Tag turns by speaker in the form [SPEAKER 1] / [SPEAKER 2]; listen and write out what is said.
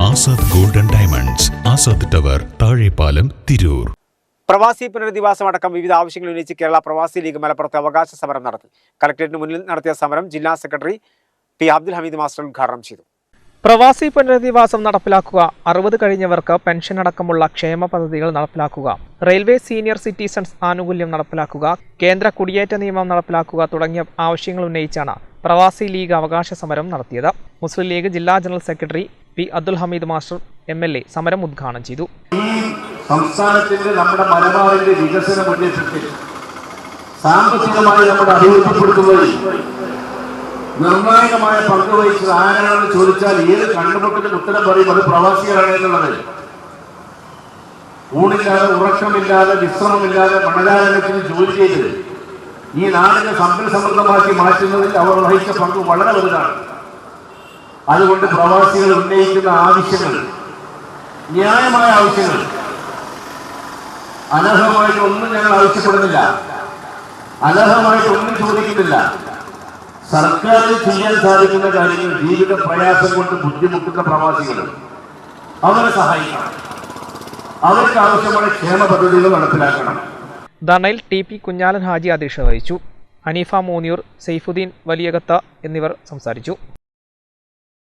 [SPEAKER 1] Azad golden diamonds, Azad tower, Thazhepalam, Tirur.
[SPEAKER 2] പ്രവാസി പുനരധിവാസം അടക്കം വിവിധ ആവശ്യങ്ങൾ ഉന്നയിച്ച് കേരള പ്രവാസി ലീഗ് മലപ്പുറത്ത് അവകാശ സമരം നടത്തി. കളക്ടറേറ്റിന് മുന്നിൽ നടത്തിയ സമരം ജില്ലാ secretary P Abdul Hameed master ഉദ്ഘാടനം ചെയ്തു.
[SPEAKER 3] പ്രവാസി പുനരധിവാസം നടപ്പിലാക്കുക, 60 കഴിഞ്ഞവർക്ക് പെൻഷൻ അടക്കമുള്ള ക്ഷേമ പദ്ധതികൾ നടപ്പിലാക്കുക, റെയിൽവേ സീനിയർ സിറ്റിസൺസ് ആനുകൂല്യം നടപ്പിലാക്കുക, കേന്ദ്ര കുടിയേറ്റ നിയമം നടപ്പിലാക്കുക തുടങ്ങിയ ആവശ്യങ്ങൾ ഉന്നയിച്ചാണ് പ്രവാസി ലീഗ് അവകാശ സമരം നടത്തിയത്. മുസ്ലിം ലീഗ് ജില്ലാ general secretary P Abdul Hameed master MLA സമരം ഉദ്ഘാടനം ചെയ്തു.
[SPEAKER 4] സംസ്ഥാനത്തിന്റെ നമ്മുടെ മലബാറിന്റെ വികസന മുന്നേറ്റത്തിൽ സാമ്പത്തികമായി നമ്മുടെ അഭിവൃദ്ധിപ്പെടുത്തുന്നതിൽ നിർണായകമായ പങ്ക് വഹിച്ചത് ആരാണെന്ന് ചോദിച്ചാൽ ഏത് കണ്ടുമുട്ടലും ഉത്തരം പറയും അത് പ്രവാസികളാണ് എന്നുള്ളത്. ഊണില്ലാതെ, ഉറക്കമില്ലാതെ, വിശ്രമമില്ലാതെ മണലാരണ്യത്തിന് ജോലി ചെയ്ത് ഈ നാടിനെ സമ്പൽ സമൃദ്ധമാക്കി മാറ്റുന്നതിൽ അവർ വഹിച്ച പങ്ക് വളരെ വലുതാണ്. അതുകൊണ്ട് പ്രവാസികൾ ഉന്നയിക്കുന്ന ആവശ്യങ്ങൾ, ന്യായമായ ആവശ്യങ്ങൾ, അനർഹമായിട്ട് ഒന്നും ഞങ്ങൾ ആവശ്യപ്പെടുന്നില്ല, അനർഹമായിട്ട് ഒന്നും ചോദിക്കുന്നില്ല. സർക്കാരിൽ ചെയ്യാൻ സാധിക്കുന്ന കാര്യങ്ങൾ ജീവിത പ്രയാസം കൊണ്ട് ബുദ്ധിമുട്ടുന്ന പ്രവാസികൾ അവരെ സഹായിക്കണം. അവർക്ക് ആവശ്യമായ ക്ഷേമ പദ്ധതികൾ നടപ്പിലാക്കണം.
[SPEAKER 3] ധർണയിൽ TP കുഞ്ഞാലൻ ഹാജി അധ്യക്ഷത വഹിച്ചു. ഹനീഫ മൂന്നിയൂർ, സൈഫുദ്ദീൻ വലിയകത്ത എന്നിവർ സംസാരിച്ചു.